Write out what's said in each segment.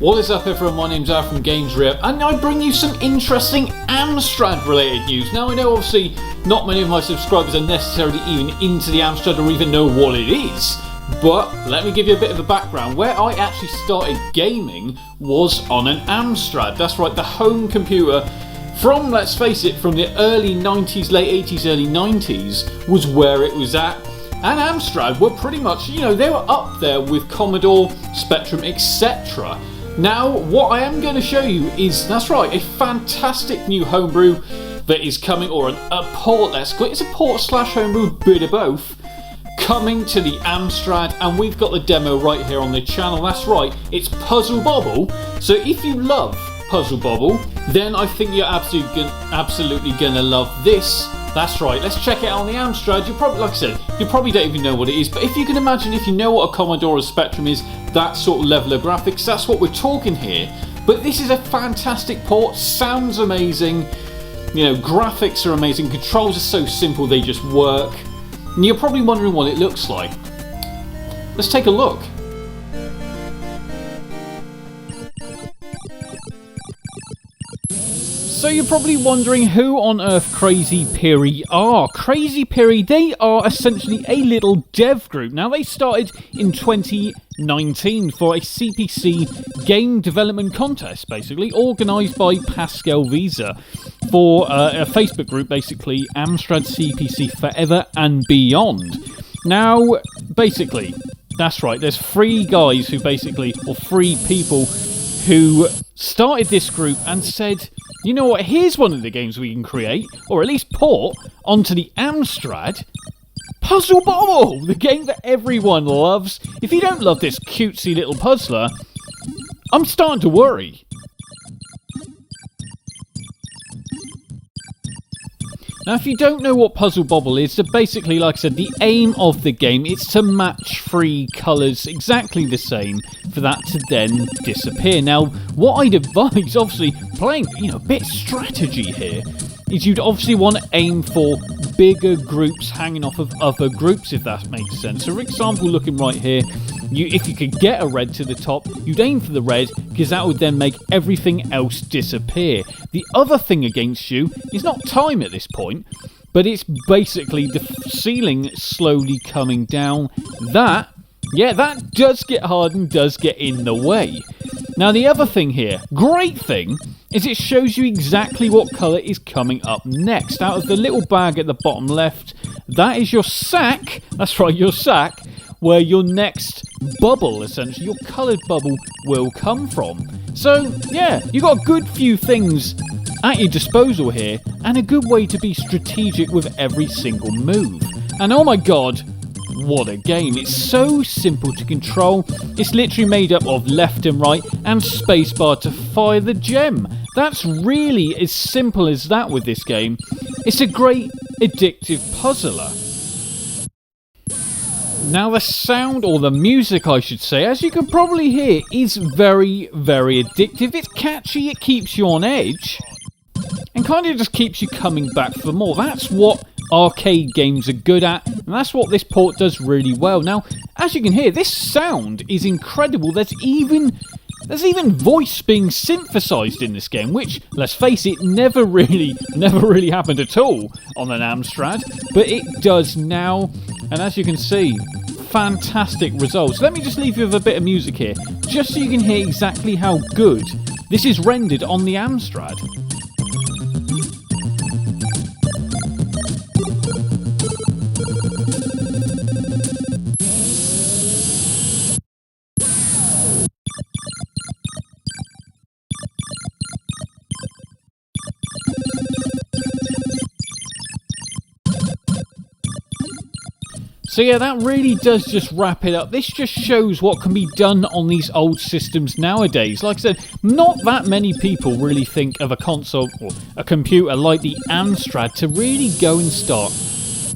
What is up everyone, my name's Al from Games Rip, and I bring you some interesting Amstrad related news. Now I know obviously not many of my subscribers are necessarily even into the Amstrad or even know what it is, but let me give you a bit of a background. Where I actually started gaming was on an Amstrad. That's right, the home computer from, let's face it, from the early 90s, late 80s, early 90s was where it was at. And Amstrad were pretty much, they were up there with Commodore, Spectrum, etc. Now, what I am going to show you is, that's right, a fantastic new homebrew that is coming, or a port, let's call it. It's a port slash homebrew, bit of both, coming to the Amstrad, and we've got the demo right here on the channel. That's right, it's Puzzle Bobble. So if you love Puzzle Bobble, then I think you're absolutely gonna love this. That's right, let's check it out on the Amstrad. You probably, like I said, you probably don't even know what it is, but if you can imagine, if you know what a Commodore or Spectrum is, that sort of level of graphics, that's what we're talking here. But this is a fantastic port, sounds amazing, graphics are amazing, controls are so simple they just work. And you're probably wondering what it looks like. Let's take a look. So you're probably wondering who on earth Crazy Piri are. Crazy Piri, they are essentially a little dev group. Now they started in 2019 for a CPC game development contest, basically, organised by Pascal Visa for a Facebook group, basically, Amstrad CPC Forever and Beyond. Now, basically, that's right, there's three guys who basically, or three people who started this group and said, you know what, here's one of the games we can create, or at least port, onto the Amstrad. Puzzle Bobble, the game that everyone loves. If you don't love this cutesy little puzzler, I'm starting to worry. Now, if you don't know what Puzzle Bobble is, so basically, like I said, the aim of the game is to match three colours exactly the same for that to then disappear. Now, what I'd advise, obviously, playing, a bit strategy here, is you'd obviously want to aim for bigger groups hanging off of other groups, if that makes sense. So, for example, looking right here, if you could get a red to the top, you'd aim for the red, because that would then make everything else disappear. The other thing against you is not time at this point, but it's basically the ceiling slowly coming down. That does get hard and does get in the way. Now, the other thing here, great thing, is it shows you exactly what colour is coming up next. Out of the little bag at the bottom left, that is your sack. That's right, your sack, where your next bubble, essentially, your coloured bubble, will come from. So, yeah, you've got a good few things at your disposal here, and a good way to be strategic with every single move. And oh my god, what a game. It's so simple to control. It's literally made up of left and right and spacebar to fire the gem. That's really as simple as that with this game. It's a great addictive puzzler. Now the sound, or the music I should say, as you can probably hear, is very, very addictive. It's catchy, it keeps you on edge, and kind of just keeps you coming back for more. That's what arcade games are good at, and that's what this port does really well. Now, as you can hear, this sound is incredible. There's even voice being synthesized in this game, which, let's face it, never really happened at all on an Amstrad, but it does now. And as you can see, fantastic results. Let me just leave you with a bit of music here, just so you can hear exactly how good this is rendered on the Amstrad. So yeah, that really does just wrap it up. This just shows what can be done on these old systems nowadays. Like I said, not that many people really think of a console or a computer like the Amstrad to really go and start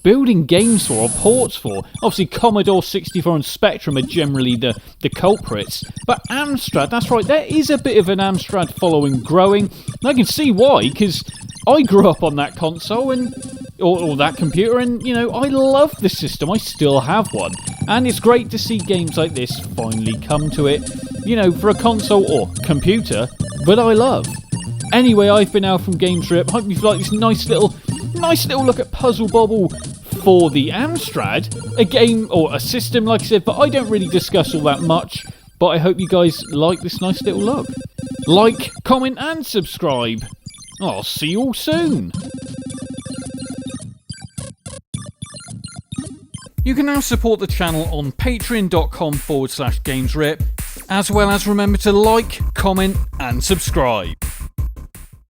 building games for or ports for. Obviously, Commodore 64 and Spectrum are generally the culprits. But Amstrad, that's right, there is a bit of an Amstrad following growing. And I can see why, because I grew up on that console and or that computer, and I love the system. I still have one, and it's great to see games like this finally come to it. for a console or computer, but I love. Anyway, I've been Al from GameTrip. Hope you've liked this nice little look at Puzzle Bobble for the Amstrad, a game or a system, like I said, but I don't really discuss all that much. But I hope you guys like this nice little look. Like, comment and subscribe. I'll see you all soon. You can now support the channel on patreon.com/GamesRip, as well as remember to like, comment and subscribe.